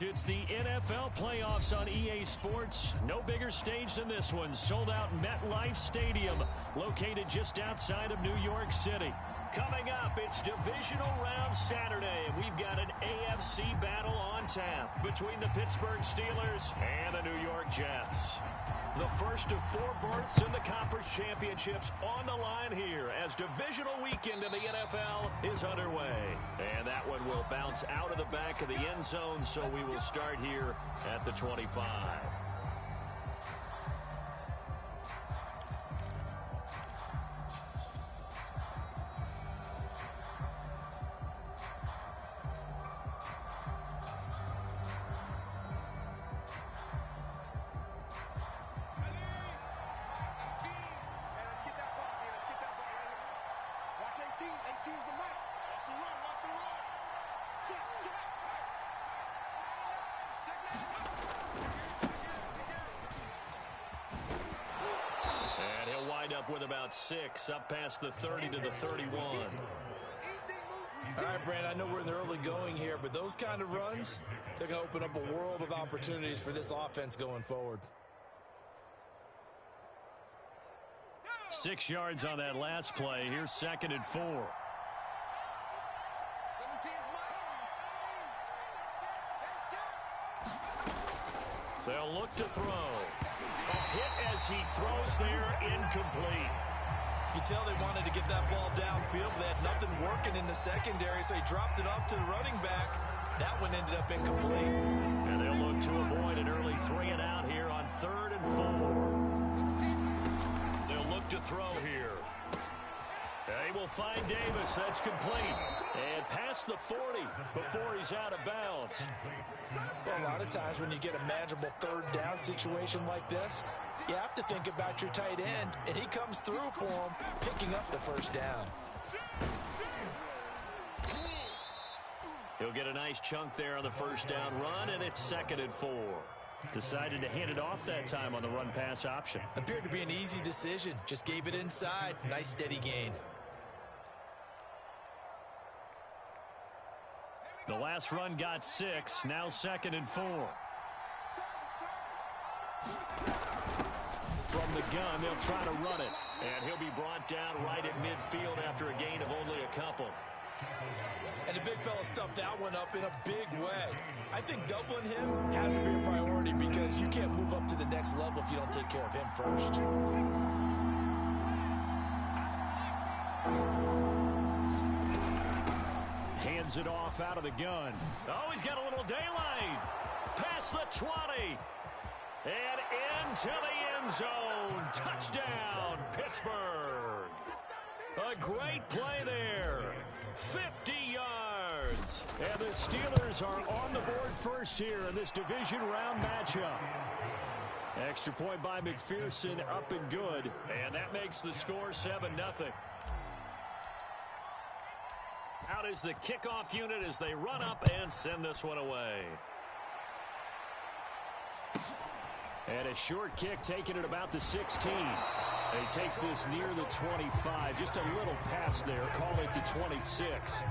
It's the NFL playoffs on EA Sports. No bigger stage than this one. Sold out MetLife Stadium, located just outside of New York City. Coming up, it's divisional round Saturday, and we've got an AFC battle on tap between the Pittsburgh Steelers and the New York Jets. The first of 4 berths in the conference championships on the line here as divisional weekend in the NFL is underway. And that one will bounce out of the back of the end zone, so we will start here at the 25. With about 6 up past the 30 to the 31. All right, Brand, I know we're in the early going here, but those kind of runs, they're going to open up a world of opportunities for this offense going forward. 6 yards on that last play. Here's 2nd and 4. They'll look to throw. A hit as he throws there, incomplete. You can tell they wanted to get that ball downfield, but they had nothing working in the secondary, so he dropped it off to the running back. That one ended up incomplete. And they'll look to avoid an early 3 and out here on 3rd and 4. They'll look to throw here. They will find Davis. That's complete. And past the 40 before he's out of bounds. Well, a lot of times when you get a manageable 3rd down situation like this, you have to think about your tight end, and he comes through for him, picking up the 1st down. He'll get a nice chunk there on the 1st down run, and it's 2nd and 4. Decided to hand it off that time on the run-pass option. Appeared to be an easy decision. Just gave it inside. Nice steady gain. The last run got 6. Now 2nd and 4. From the gun, they'll try to run it. And he'll be brought down right at midfield after a gain of only a couple. And the big fella stuffed that one up in a big way. I think doubling him has to be a priority because you can't move up to the next level if you don't take care of him first. Hands it off out of the gun. Oh, he's got a little daylight. Past the 20. And into the end zone. Touchdown, Pittsburgh. A great play there. 50 yards. And the Steelers are on the board first here in this division round matchup. Extra point by McPherson, up and good. And that makes the score 7-0. Out is the kickoff unit as they run up and send this one away. And a short kick taken at about the 16. He takes this near the 25. Just a little pass there. Call it the 26.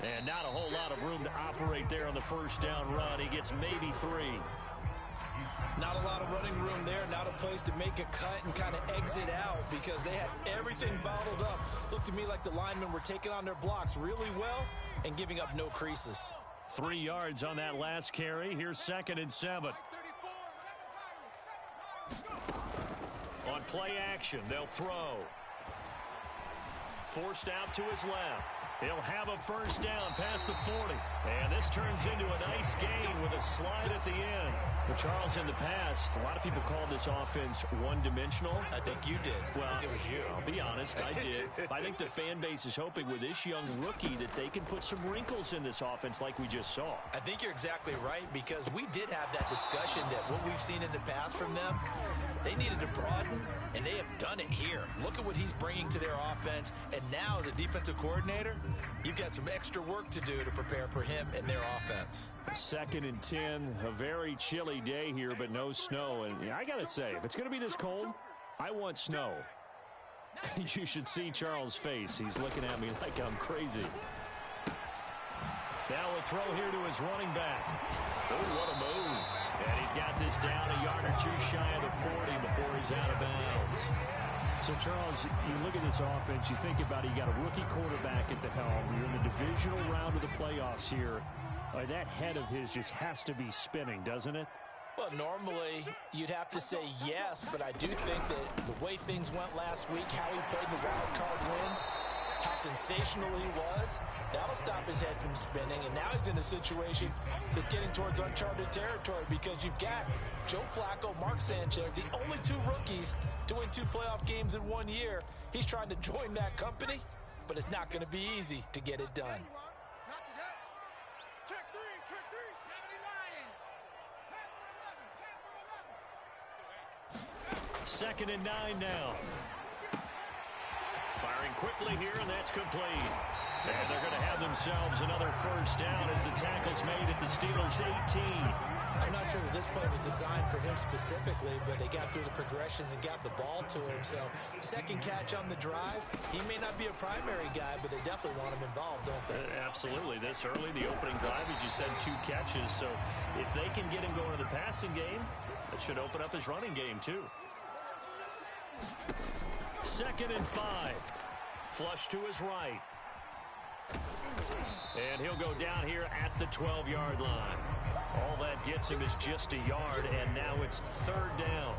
And not a whole lot of room to operate there on the 1st down run. He gets maybe 3. Not a lot of running room there. Not a place to make a cut and kind of exit out because they had everything bottled up. Looked to me like the linemen were taking on their blocks really well and giving up no creases. 3 yards on that last carry. Here's 2nd and 7. On play action, they'll throw. forced out to his left. He'll have a first down past the 40. And this turns into a nice gain with a slide at the end. But Charles, in the past, a lot of people call this offense one-dimensional. I think you did. Well, it was you. I'll be honest, I did. I think the fan base is hoping with this young rookie that they can put some wrinkles in this offense like we just saw. I think you're exactly right, because we did have that discussion that what we've seen in the past from them, they needed to broaden, and they have done it here. Look at what he's bringing to their offense, and now as a defensive coordinator, you've got some extra work to do to prepare for him and their offense. 2nd and 10, a very chilly day here, but no snow. And I got to say, if it's going to be this cold, I want snow. You should see Charles' face. He's looking at me like I'm crazy. Now a throw here to his running back. Oh, what a move. And he's got this down a yard or two shy of the 40 before he's out of bounds. So, Charles, you look at this offense, you think about it, you got a rookie quarterback at the helm. You're in the divisional round of the playoffs here. That head of his just has to be spinning, doesn't it? Well, normally you'd have to say yes, but I do think that the way things went last week, how he played the wild card win, how sensational he was, that'll stop his head from spinning. And now he's in a situation that's getting towards uncharted territory, because you've got Joe Flacco, Mark Sanchez, the only two rookies to win 2 playoff games in 1 year. He's trying to join that company, but it's not going to be easy to get it done. 2nd and 9 now. Firing quickly here, and that's complete. And they're going to have themselves another first down as the tackle's made at the Steelers' 18. I'm not sure that this play was designed for him specifically, but they got through the progressions and got the ball to him. So, second catch on the drive. He may not be a primary guy, but they definitely want him involved, don't they? Absolutely. This early, the opening drive, as you said, 2 catches. So, if they can get him going to the passing game, that should open up his running game, too. 2nd and 5. Flush to his right. And he'll go down here at the 12-yard line. All that gets him is just a yard, and now it's 3rd down.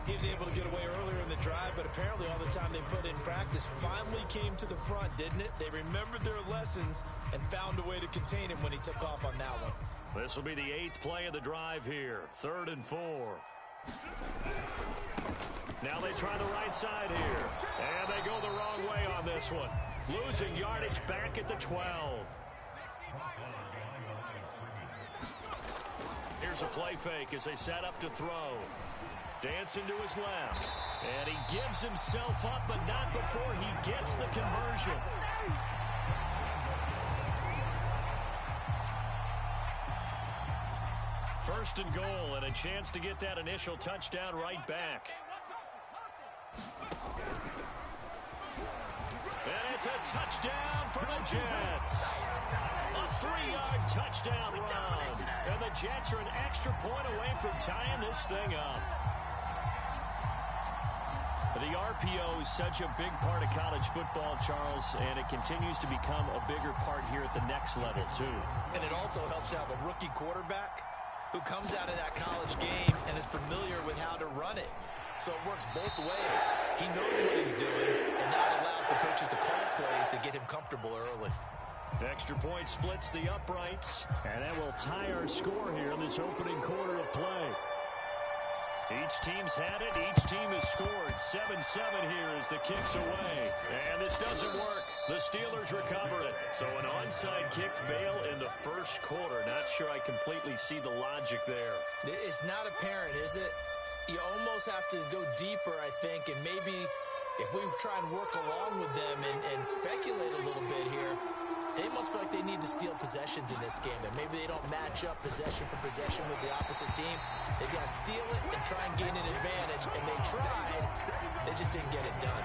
He was able to get away earlier in the drive, but apparently all the time they put in practice finally came to the front, didn't it? They remembered their lessons and found a way to contain him when he took off on that one. This will be the 8th play of the drive here. 3rd and 4. Now they try the right side here. And they go the wrong way on this one. Losing yardage back at the 12. Here's a play fake as they set up to throw. Dancing to his left. And he gives himself up, but not before he gets the conversion. First and goal, and a chance to get that initial touchdown right back. And it's a touchdown for the Jets. A 3-yard touchdown run. And the Jets are an extra point away from tying this thing up. The RPO is such a big part of college football, Charles, and it continues to become a bigger part here at the next level, too. And it also helps have a rookie quarterback who comes out of that college game and is familiar with how to run it. So it works both ways. He knows what he's doing, and now it allows the coaches to call plays to get him comfortable early. Extra point splits the uprights, and that will tie our score here in this opening quarter of play. Each team's had it. Each team has scored. 7-7 here as the kick's away. And this doesn't work. The Steelers recover it. So an onside kick fail in the first quarter. Not sure I completely see the logic there. It's not apparent, is it? You almost have to go deeper, I think, and maybe if we try and work along with them and speculate a little bit here, they must feel like they need to steal possessions in this game, and maybe they don't match up possession for possession with the opposite team. They've got to steal it and try and gain an advantage, and they tried. They just didn't get it done.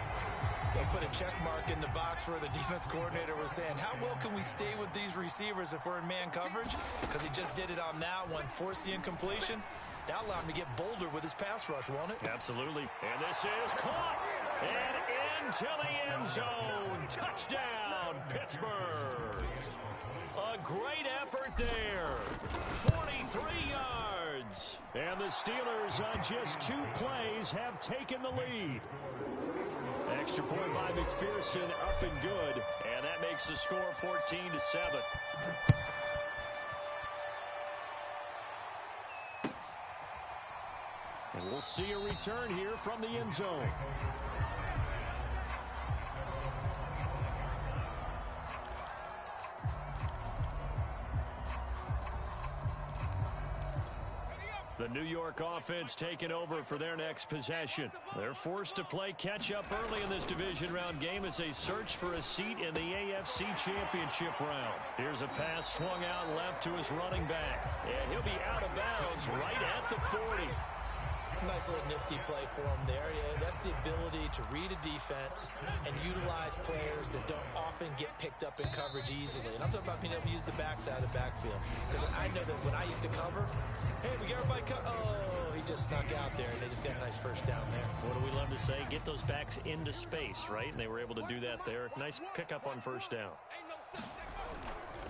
They'll put a check mark in the box where the defense coordinator was saying, how well can we stay with these receivers if we're in man coverage? Because he just did it on that one, forced the incompletion. That'll allow him to get bolder with his pass rush, won't it? Absolutely. And this is caught. And into the end zone. Touchdown, Pittsburgh. A great effort there. 43 yards. And the Steelers on just 2 plays have taken the lead. extra point by McPherson, up and good. And that makes the score 14-7. And we'll see a return here from the end zone. The New York offense taking over for their next possession. They're forced to play catch-up early in this division round game as they search for a seat in the AFC Championship round. Here's a pass swung out left to his running back. And he'll be out of bounds right at the 40. Nice little nifty play for him there. Yeah, that's the ability to read a defense and utilize players that don't often get picked up in coverage easily. And I'm talking about being able to use the backside of the backfield. Because I know that when I used to cover, hey, we got everybody oh, he just snuck out there, and they just got a nice first down there. What do we love to say? Get those backs into space, right? And they were able to do that there. Nice pickup on first down.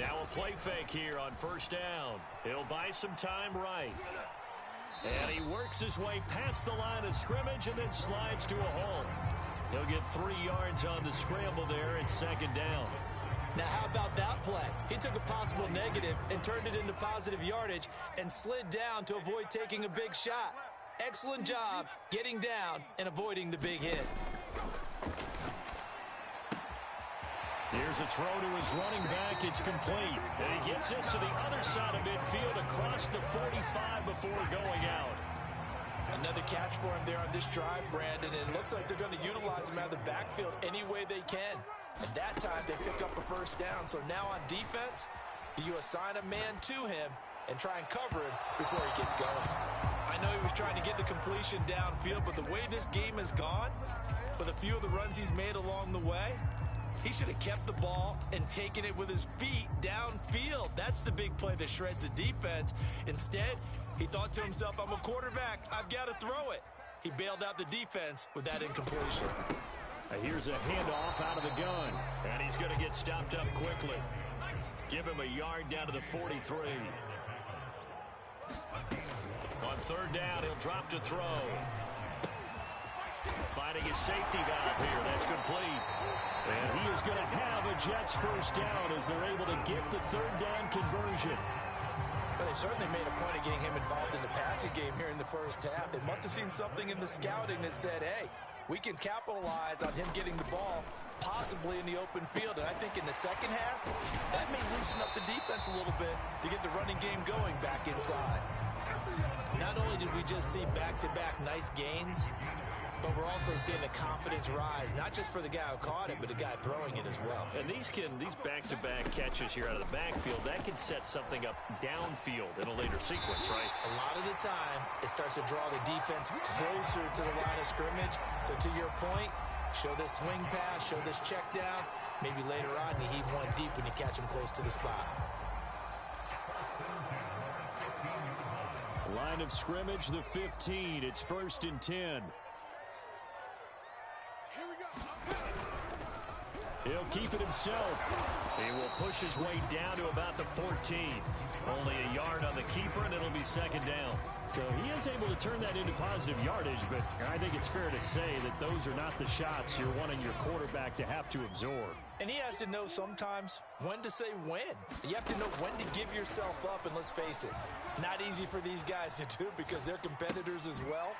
Now a play fake here on first down. He'll buy some time right. And he works his way past the line of scrimmage and then slides to a hole. He'll get 3 yards on the scramble there at second down. Now, how about that play? He took a possible negative and turned it into positive yardage and slid down to avoid taking a big shot. Excellent job getting down and avoiding the big hit. Here's a throw to his running back. It's complete. And he gets this to the other side of midfield across the 45 before going out. Another catch for him there on this drive, Brandon, and it looks like they're going to utilize him out of the backfield any way they can. At that time, they pick up a first down. So now on defense, do you assign a man to him and try and cover him before he gets going? I know he was trying to get the completion downfield, but the way this game has gone, with a few of the runs he's made along the way, he should have kept the ball and taken it with his feet downfield. That's the big play that shreds the defense. Instead, he thought to himself, I'm a quarterback, I've got to throw it. He bailed out the defense with that incompletion. Here's a handoff out of the gun, and he's going to get stopped up quickly. Give him a yard down to the 43. On third down, he'll drop to throw. Finding his safety valve here. That's complete. And he is going to have a Jets first down as they're able to get the third down conversion. But they certainly made a point of getting him involved in the passing game here in the first half. They must have seen something in the scouting that said, hey, we can capitalize on him getting the ball possibly in the open field. And I think in the second half, that may loosen up the defense a little bit to get the running game going back inside. Not only did we just see back-to-back nice gains, but we're also seeing the confidence rise, not just for the guy who caught it, but the guy throwing it as well. And these back-to-back catches here out of the backfield, that can set something up downfield in a later sequence, right? A lot of the time, it starts to draw the defense closer to the line of scrimmage. So to your point, show this swing pass, show this check down. Maybe later on, you heave one deep when you catch him close to the spot. Line of scrimmage, the 15. It's 1st and 10. He'll keep it himself. He will push his way down to about the 14. Only a yard on the keeper, and it'll be second down. So he is able to turn that into positive yardage, but I think it's fair to say that those are not the shots you're wanting your quarterback to have to absorb. And he has to know sometimes when to say when. You have to know when to give yourself up, and let's face it, not easy for these guys to do because they're competitors as well.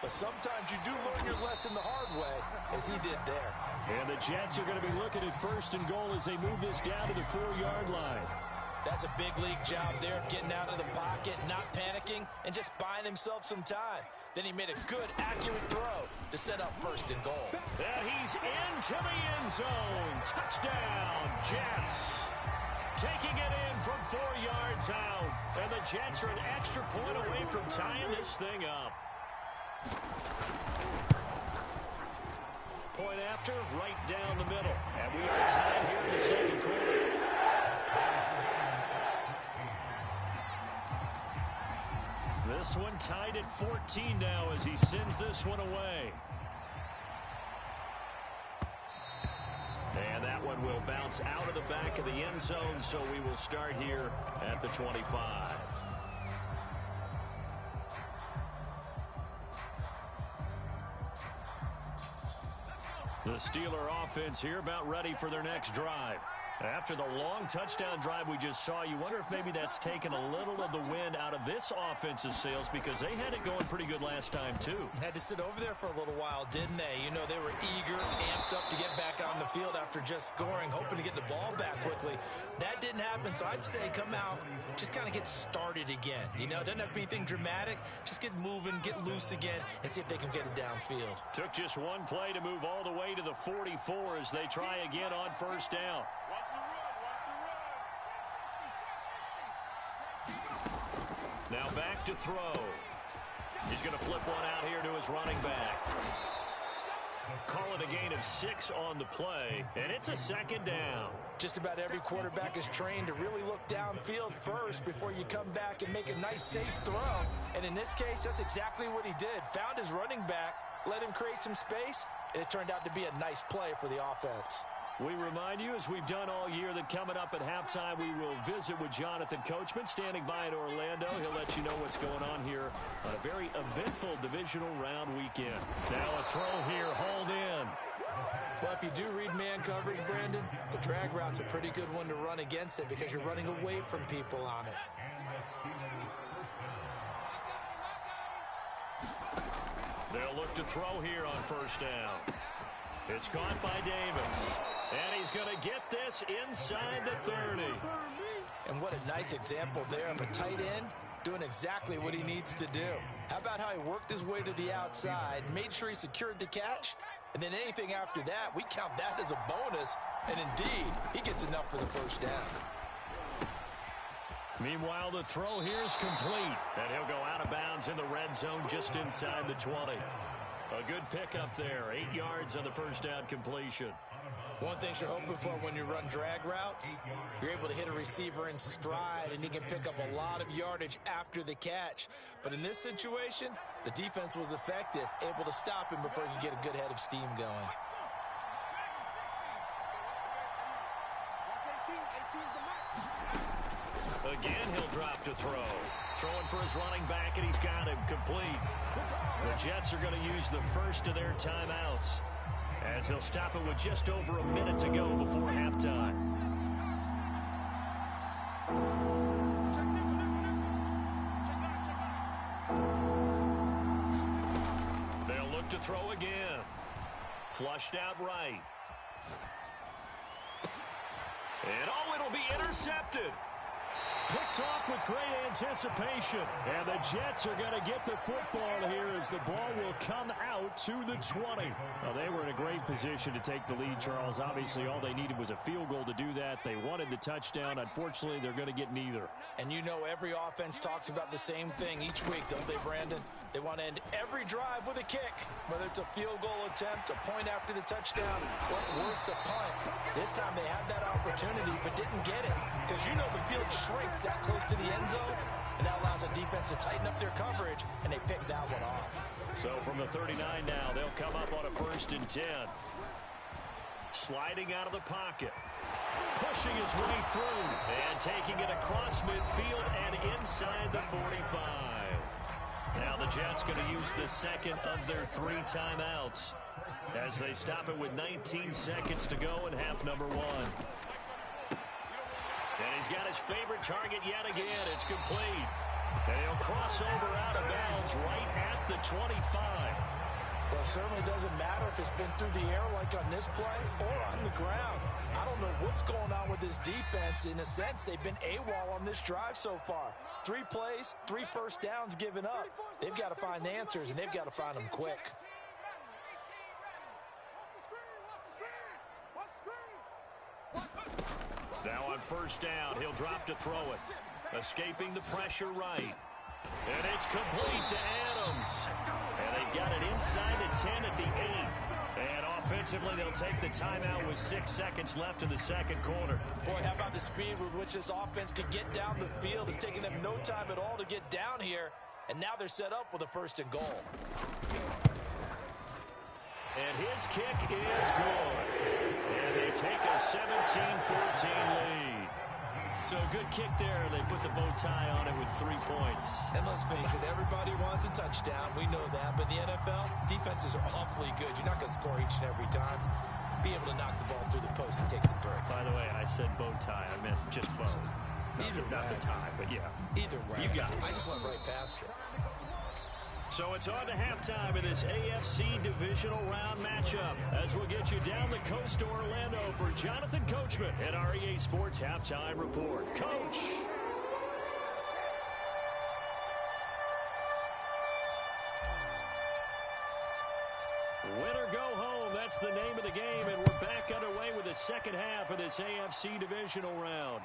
But sometimes you do learn your lesson the hard way, as he did there. And the Jets are going to be looking at 1st and goal as they move this down to the 4-yard line. That's a big league job there of getting out of the pocket, not panicking, and just buying himself some time. Then he made a good, accurate throw to set up 1st and goal. And he's into the end zone. Touchdown, Jets. Taking it in from 4 yards out. And the Jets are an extra point away from tying this thing up. Point after, right down the middle. And we are tied here in the second quarter. This one tied at 14 now as he sends this one away. And that one will bounce out of the back of the end zone, so we will start here at the 25. The The Steeler offense here about ready for their next drive. After the long touchdown drive we just saw, you wonder if maybe that's taken a little of the wind out of this offense's sails because they had it going pretty good last time, too. Had to sit over there for a little while, didn't they? You know, they were eager, amped up to get back on the field after just scoring, hoping to get the ball back quickly. That didn't happen, so I'd say come out, just kind of get started again. You know, it doesn't have to be anything dramatic. Just get moving, get loose again, and see if they can get it downfield. Took just one play to move all the way to the 44 as they try again on first down. Now back to throw. He's going to flip one out here to his running back. Call it a gain of 6 on the play, and it's a second down. Just about every quarterback is trained to really look downfield first before you come back and make a nice, safe throw. And in this case, that's exactly what he did. Found his running back, let him create some space, and it turned out to be a nice play for the offense. We remind you, as we've done all year, that coming up at halftime, we will visit with Jonathan Coachman, standing by in Orlando. He'll let you know what's going on here on a very eventful divisional round weekend. Now a throw here, hauled in. Well, if you do read man coverage, Brandon, the drag route's a pretty good one to run against it because you're running away from people on it. They'll look to throw here on first down. It's caught by Davis. And he's going to get this inside the 30. And what a nice example there of a tight end doing exactly what he needs to do. How about how he worked his way to the outside, made sure he secured the catch, and then anything after that, we count that as a bonus. And indeed, he gets enough for the first down. Meanwhile, the throw here is complete. And he'll go out of bounds in the red zone just inside the 20. A good pickup there. 8 yards on the first down completion. One thing you're hoping for when you run drag routes, you're able to hit a receiver in stride, and he can pick up a lot of yardage after the catch. But in this situation, the defense was effective, able to stop him before he could get a good head of steam going. Again, he'll drop to throw. Throwing for his running back, and he's got him complete. The Jets are going to use the first of their timeouts, as they'll stop it with just over a minute to go before halftime. They'll look to throw again. Flushed out right. And oh, it'll be intercepted. Picked off with great anticipation. And the Jets are going to get the football here as the ball will come out to the 20. Well, they were in a great position to take the lead, Charles. Obviously, all they needed was a field goal to do that. They wanted the touchdown. Unfortunately, they're going to get neither. And you know every offense talks about the same thing each week, don't they, Brandon? They want to end every drive with a kick, whether it's a field goal attempt, a point after the touchdown, or worse, a punt. This time they had that opportunity but didn't get it because you know the field shrinks that close to the end zone, and that allows the defense to tighten up their coverage, and they picked that one off. So from the 39 now, they'll come up on a 1st and 10. Sliding out of the pocket. Pushing his way through and taking it across midfield and inside the 45. Now the Jets going to use the second of their 3 timeouts as they stop it with 19 seconds to go in half number 1. And he's got his favorite target yet again. It's complete. And he'll cross over out of bounds right at the 25. Well, it certainly doesn't matter if it's been through the air like on this play or on the ground. I don't know what's going on with this defense. In a sense, they've been AWOL on this drive so far. 3 plays, 3 first downs given up. They've got to find the answers, and they've got to find them quick. Now on first down, he'll drop to throw it. Escaping the pressure right. And it's complete to Adams. And they've got it inside the 10 at the 8. And offensively, they'll take the timeout with 6 seconds left in the second quarter. Boy, how about the speed with which this offense can get down the field? It's taken them no time at all to get down here. And now they're set up with a 1st and goal. And his kick is good. And they take a 17-14 lead. So good kick there. They put the bow tie on it with 3 points. And let's face it, everybody wants a touchdown. We know that. But in the NFL, defenses are awfully good. You're not going to score each and every time. be able to knock the ball through the post and take the three. By the way, I said bow tie. I meant just bow. Not the tie, but yeah. Either way. You got it. I just went right past it. So it's on to halftime in this AFC divisional round matchup as we'll get you down the coast to Orlando for Jonathan Coachman and our EA Sports Halftime Report. Coach. Win or go home, that's the name of the game, and we're back underway with the second half of this AFC divisional round.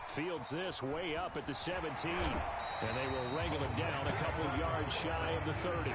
Fields this way up at the 17, and they will wrangle him down a couple yards shy of the 30.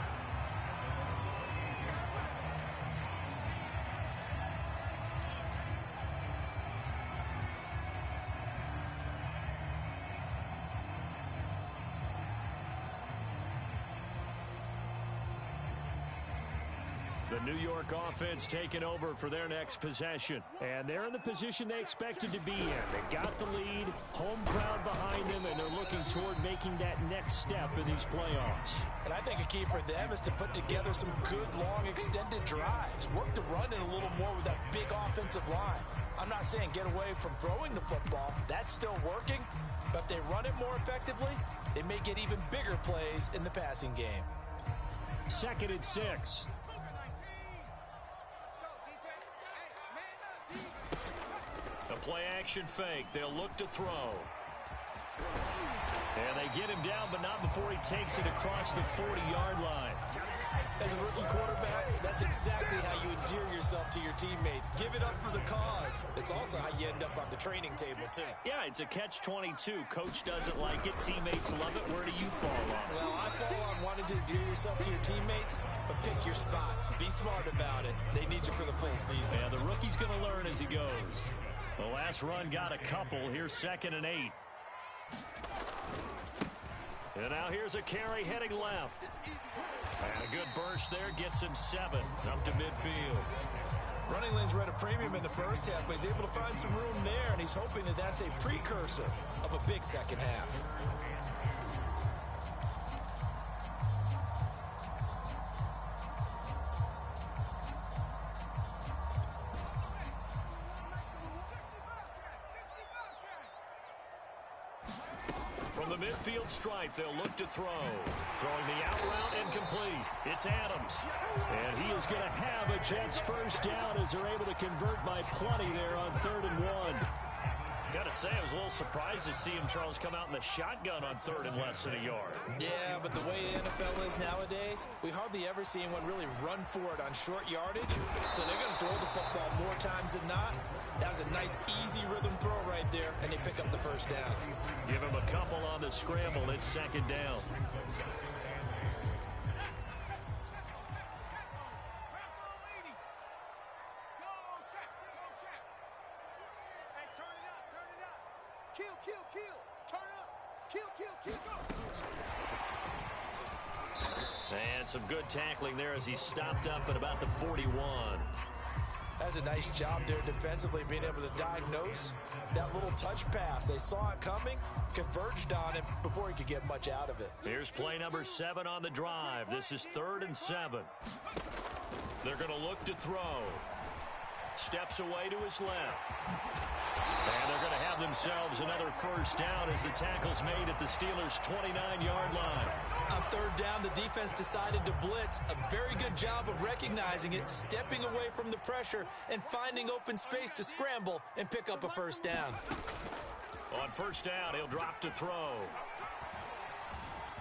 The New York offense taking over for their next possession. And they're in the position they expected to be in. They got the lead, home crowd behind them, and they're looking toward making that next step in these playoffs. And I think a key for them is to put together some good, long, extended drives. Work the run in a little more with that big offensive line. I'm not saying get away from throwing the football. That's still working. But if they run it more effectively, they may get even bigger plays in the passing game. 2nd and 6. A play-action fake. They'll look to throw. And they get him down, but not before he takes it across the 40-yard line. As a rookie quarterback, that's exactly how you endear yourself to your teammates. Give it up for the cause. It's also how you end up on the training table, too. Yeah, it's a catch-22. Coach doesn't like it. Teammates love it. Where do you fall on it? Well, I fall on wanting to endear yourself to your teammates, but pick your spots. Be smart about it. They need you for the full season. Yeah, the rookie's going to learn as he goes. The last run got a couple. Here's 2nd and 8. And now here's a carry heading left. And a good burst there gets him 7 up to midfield. Running lanes were at a premium in the first half, but he's able to find some room there, and he's hoping that that's a precursor of a big second half. From the midfield stripe, they'll look to throw. Throwing the out route incomplete. It's Adams. And he is going to have a Jets first down as they're able to convert by plenty there on 3rd and 1. Got to say, I was a little surprised to see him, Charles, come out in the shotgun on 3rd and less than a yard. Yeah, but the way the NFL is nowadays, we hardly ever see anyone really run for it on short yardage. So they're going to throw the football more times than not. That was a nice, easy rhythm throw right there, and they pick up the first down. Give him a couple on the scramble. It's 2nd down. And some good tackling there as he stopped up at about the 41. That's a nice job there defensively, being able to diagnose that little touch pass. They saw it coming, converged on it before he could get much out of it. Here's play number 7 on the drive. This is 3rd and 7. They're going to look to throw. Steps away to his left. And they're going to have themselves another first down as the tackle's made at the Steelers' 29-yard line. On 3rd down, the defense decided to blitz. A very good job of recognizing it, stepping away from the pressure, and finding open space to scramble and pick up a first down. On 1st down, he'll drop to throw.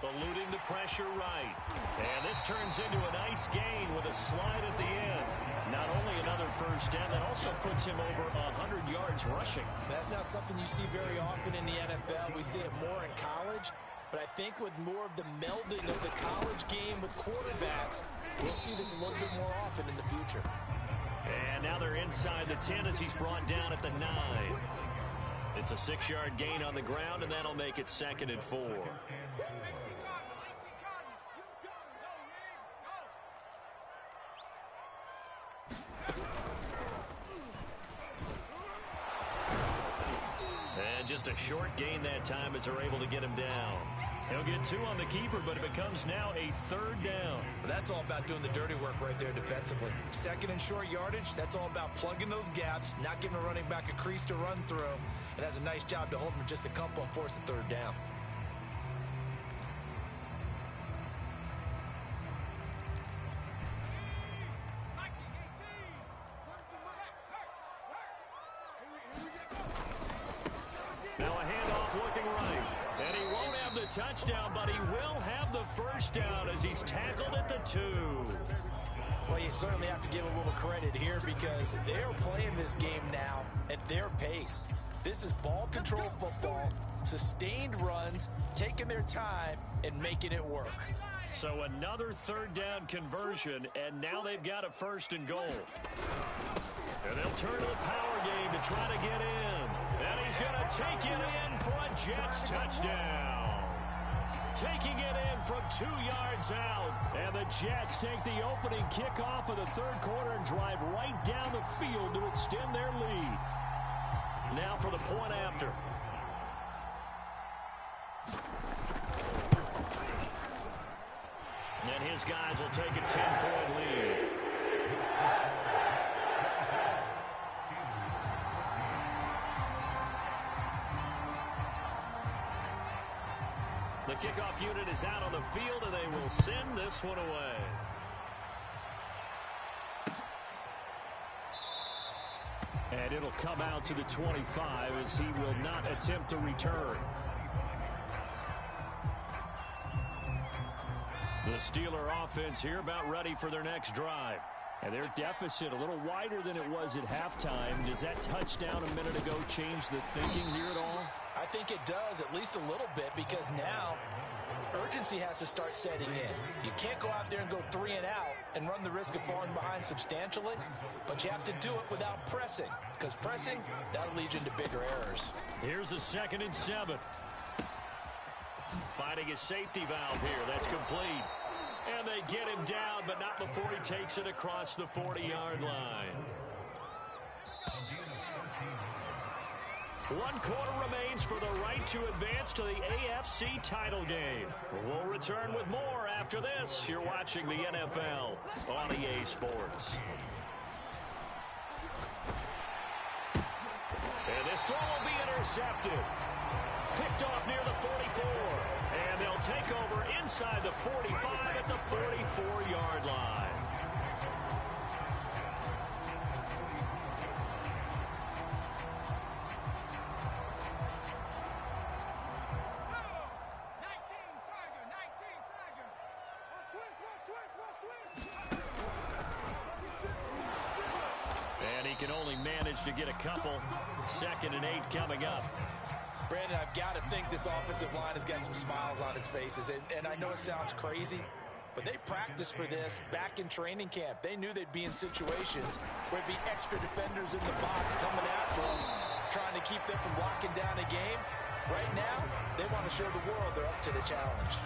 Eluding the pressure right. And this turns into a nice gain with a slide at the end. Not only another first down, that also puts him over 100 yards rushing. That's not something you see very often in the NFL. We see it more in college. But I think with more of the melding of the college game with quarterbacks, we'll see this a little bit more often in the future. And now they're inside the 10 as he's brought down at the 9. It's a 6-yard gain on the ground, and that'll make it 2nd and 4. And just a short gain that time as they're able to get him down. He'll get 2 on the keeper, but it becomes now a 3rd down. That's all about doing the dirty work right there defensively. 2nd and short yardage, that's all about plugging those gaps, not giving a running back a crease to run through. It has a nice job to hold him just a couple and force a 3rd down. Now a handoff looking right. And he won't have the touchdown, but he will have the 1st down as he's tackled at the 2. Well, you certainly have to give a little credit here because they're playing this game now at their pace. This is ball control football, sustained runs, taking their time, and making it work. So another 3rd down conversion, and now they've got a 1st and goal. And they'll turn to the power game to try to get in. And he's going to take it in for a Jets touchdown. Taking it in from 2 yards out. And the Jets take the opening kickoff of the 3rd quarter and drive right down the field to extend their lead. Now for the point after. And his guys will take a 10-point lead. The kickoff unit is out on the field, and they will send this one away. And it'll come out to the 25 as he will not attempt to return. The Steeler offense here about ready for their next drive. And their deficit a little wider than it was at halftime. Does that touchdown a minute ago change the thinking here at all? I think it does, at least a little bit, because now urgency has to start setting in. You can't go out there and go 3 and out and run the risk of falling behind substantially, but you have to do it without pressing, because pressing, that'll lead you into bigger errors. Here's a 2nd and 7. Finding a safety valve here. That's complete. And they get him down, but not before he takes it across the 40-yard line. 1 quarter remains for the right to advance to the AFC title game. We'll return with more after this. You're watching the NFL on EA Sports. And this throw will be intercepted. Picked off near the 44. And they'll take over inside the 45 at the 44-yard line. And he can only manage to get a couple. 2nd and 8 coming up. Brandon, I've got to think this offensive line has got some smiles on its faces. And I know it sounds crazy, but they practiced for this back in training camp. They knew they'd be in situations where there'd be extra defenders in the box coming after them, trying to keep them from locking down a game. Right now, they want to show the world they're up to the challenge.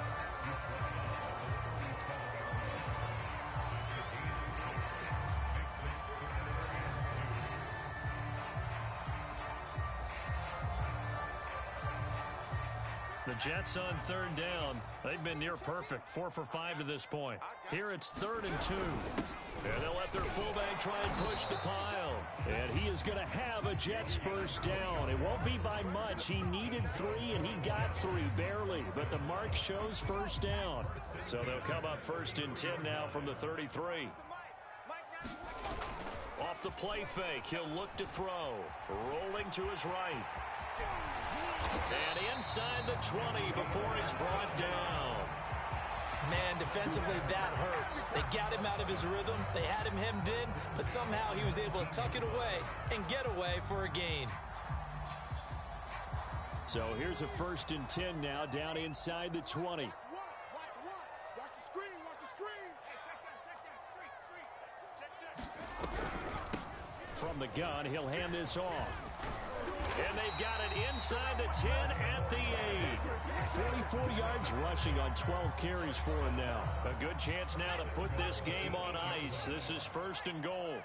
The Jets on 3rd down. They've been near perfect. 4 for 5 to this point. Here it's 3rd and 2. And they'll let their fullback try and push the pile. And he is going to have a Jets 1st down. It won't be by much. He needed 3, and he got 3, barely. But the mark shows 1st down. So they'll come up 1st and 10 now from the 33. Off the play fake, he'll look to throw. Rolling to his right. And inside the 20 before he's brought down. Man, defensively, that hurts. They got him out of his rhythm. They had him hemmed in, but somehow he was able to tuck it away and get away for a gain. So here's a 1st and 10 now down inside the 20. Watch the screen. Watch the screen. From the gun, he'll hand this off. And they've got it inside the 10 at the 8. 44 yards rushing on 12 carries for him now. A good chance now to put this game on ice. This is 1st and goal.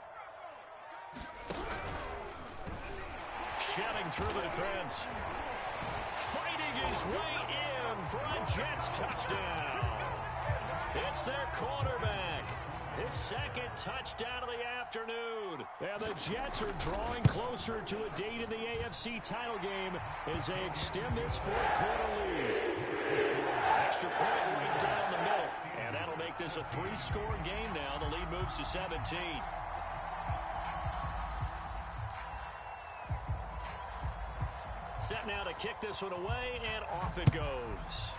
shedding through the defense. Fighting his way in for a Jets touchdown. It's their quarterback. His second touchdown of the afternoon. And the Jets are drawing closer to a date in the AFC title game as they extend this fourth-quarter lead. Extra point right down the middle. And that'll make this a 3-score game now. The lead moves to 17. Set now to kick this one away, and off it goes.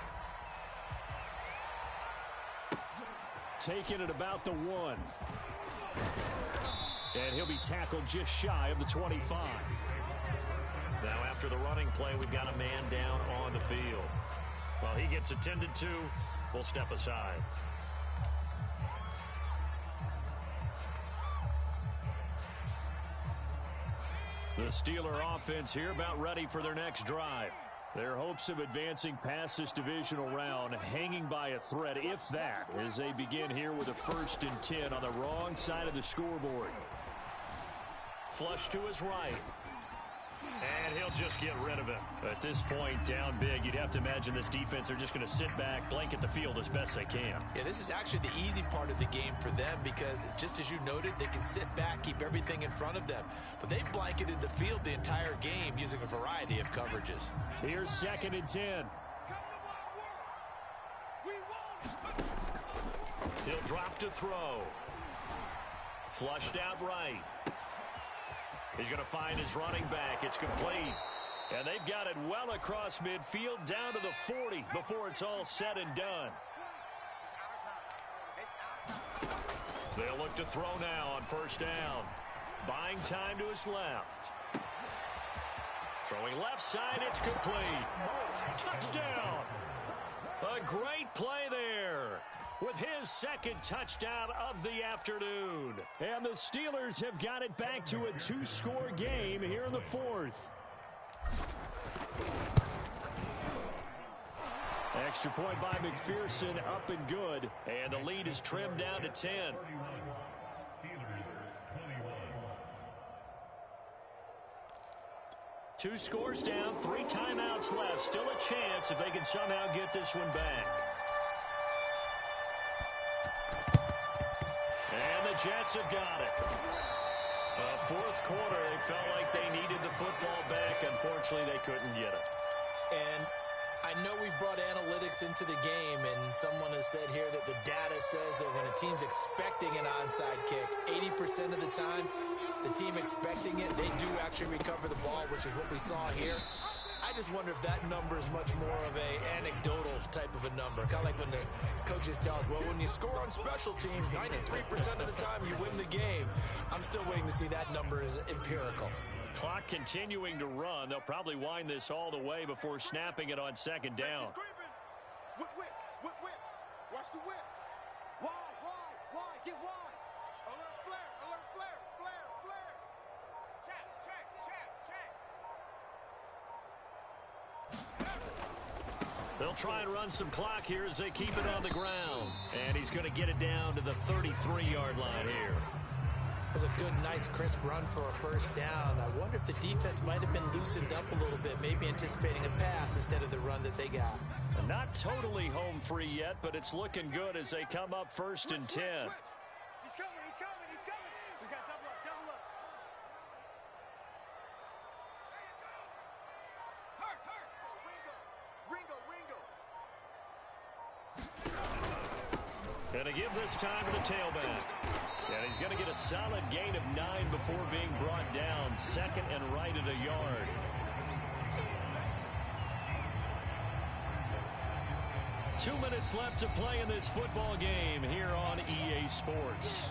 Taking it about the 1. And he'll be tackled just shy of the 25. Now after the running play, we've got a man down on the field. While he gets attended to, we'll step aside. The Steeler offense here about ready for their next drive. Their hopes of advancing past this divisional round hanging by a thread, if that, as they begin here with a 1st and 10 on the wrong side of the scoreboard. Flush to his right. And he'll just get rid of it. At this point, down big, you'd have to imagine this defense, they're just going to sit back, blanket the field as best they can. Yeah, this is actually the easy part of the game for them because, just as you noted, they can sit back, keep everything in front of them. But they've blanketed the field the entire game using a variety of coverages. Here's 2nd and 10. He'll drop to throw. Flushed out right. He's going to find his running back. It's complete. And they've got it well across midfield down to the 40 before it's all said and done. They'll look to throw now on 1st down. Buying time to his left. Throwing left side, it's complete. Touchdown. A great play there with his 2nd touchdown of the afternoon. And the Steelers have got it back to a 2-score game here in the 4th. Extra point by McPherson, up and good. And the lead is trimmed down to 10. Two scores down, 3 timeouts left. Still a chance if they can somehow get this one back. And the Jets have got it. 4th quarter, they felt like they needed the football back. Unfortunately, they couldn't get it. And I know we brought analytics into the game, and someone has said here that the data says that when a team's expecting an onside kick, 80% of the time, the team expecting it, they do actually recover the ball, which is what we saw here. I just wonder if that number is much more of a anecdotal type of a number. Kind of like when the coaches tell us, well, when you score on special teams, 93% of the time you win the game. I'm still waiting to see that number is empirical. Clock continuing to run. They'll probably wind this all the way before snapping it on 2nd down. Whip, whip, whip, whip. Watch the whip. Wide, get wide. Alert flare, flare. Check. They'll try and run some clock here as they keep it on the ground. And he's going to get it down to the 33-yard line here. That's a good, nice, crisp run for a 1st down. I wonder if the defense might have been loosened up a little bit, maybe anticipating a pass instead of the run that they got. Not totally home free yet, but it's looking good as they come up 1st and 10. He's coming. We got double up. Ringo. And to give this time to the tailback. And he's going to get a solid gain of 9 before being brought down. 2nd and right at a yard. Two minutes left to play in this football game here on EA Sports.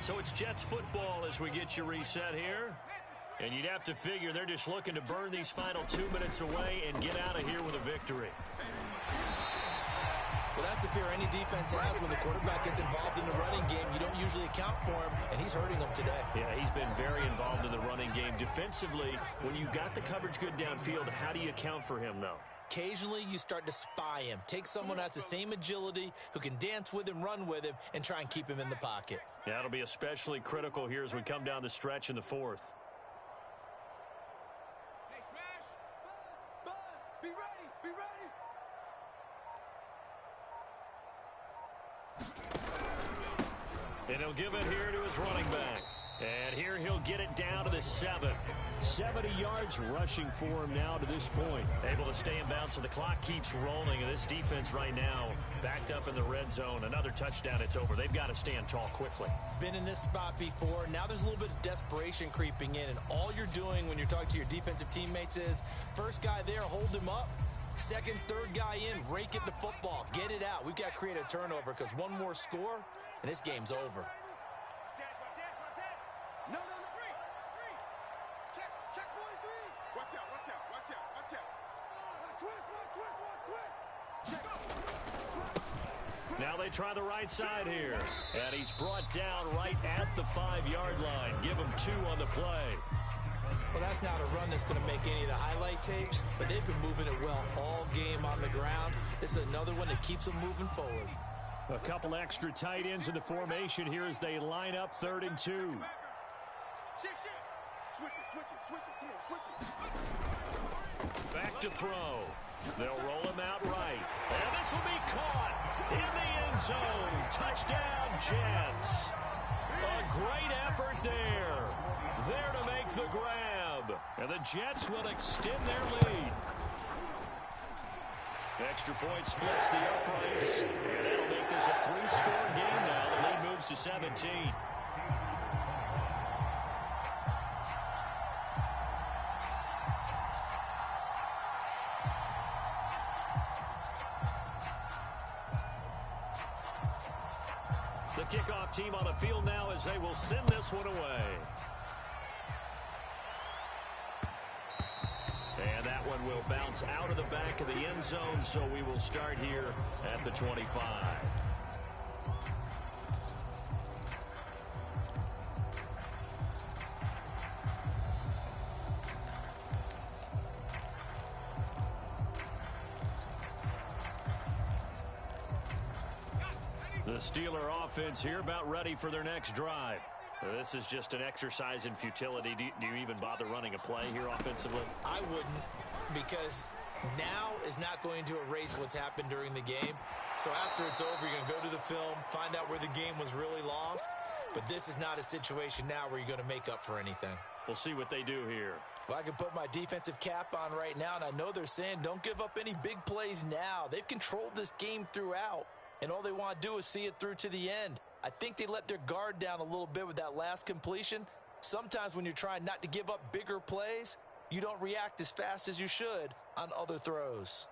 So it's Jets football as we get you reset here. And you'd have to figure they're just looking to burn these final 2 minutes away and get out of here with a victory. Well, that's the fear any defense has when the quarterback gets involved in the running game. You don't usually account for him, and he's hurting them today. Yeah, he's been very involved in the running game. Defensively, when you got the coverage good downfield, how do you account for him, though? Occasionally, you start to spy him. Take someone who has the same agility, who can dance with him, run with him, and try and keep him in the pocket. Yeah, it'll be especially critical here as we come down the stretch in the fourth. Hey, smash! Buzz! Buzz! Be ready! Be ready! And he'll give it here to his running back. And here he'll get it down to the 7. 70 yards rushing for him now to this point. Able to stay in bounds, so the clock keeps rolling. And this defense right now backed up in the red zone. Another touchdown, it's over. They've got to stand tall quickly. Been in this spot before. Now there's a little bit of desperation creeping in. And all you're doing when you're talking to your defensive teammates is, first guy there, hold him up. Second, third guy in, rake it the football. Get it out. We've got to create a turnover because one more score, and this game's over. No, no, no. Three. Check 43. Watch out. Switch. Now they try the right side here. And he's brought down right at the 5-yard line. Give him 2 on the play. Well, that's not a run that's going to make any of the highlight tapes, but they've been moving it well all game on the ground. This is another one that keeps them moving forward. A couple extra tight ends in the formation here as they line up 3rd and 2. Shit. Switch it. Come on, switch it. Back to throw. They'll roll him out right. And this will be caught in the end zone. Touchdown, Jets. A great effort there. There to make the grab. And the Jets will extend their lead. Extra point splits the uprights. And that'll make this a 3-score game now. The lead moves to 17. The kickoff team on the field now as they will send this one away. And that one will bounce out of the back of the end zone, so we will start here at the 25. The Steeler offense here about ready for their next drive. This is just an exercise in futility. Do you even bother running a play here offensively? I wouldn't, because now is not going to erase what's happened during the game. So after it's over, you're going to go to the film, find out where the game was really lost. But this is not a situation now where you're going to make up for anything. We'll see what they do here. Well, I can put my defensive cap on right now, and I know they're saying don't give up any big plays now. They've controlled this game throughout, and all they want to do is see it through to the end. I think they let their guard down a little bit with that last completion. Sometimes when you're trying not to give up bigger plays, you don't react as fast as you should on other throws.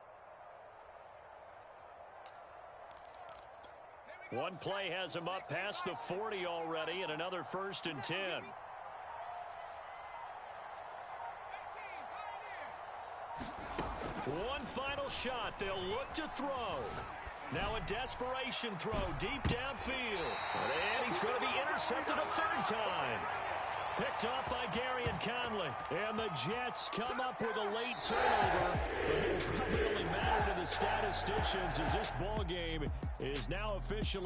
One play has him up past the 40 already, and another 1st and 10. One final shot. They'll look to throw. Now a desperation throw deep downfield. And he's going to be intercepted a 3rd time. Picked off by Gary and Conley. And the Jets come up with a late turnover. But it will probably only matter to the statisticians as this ball game is now officially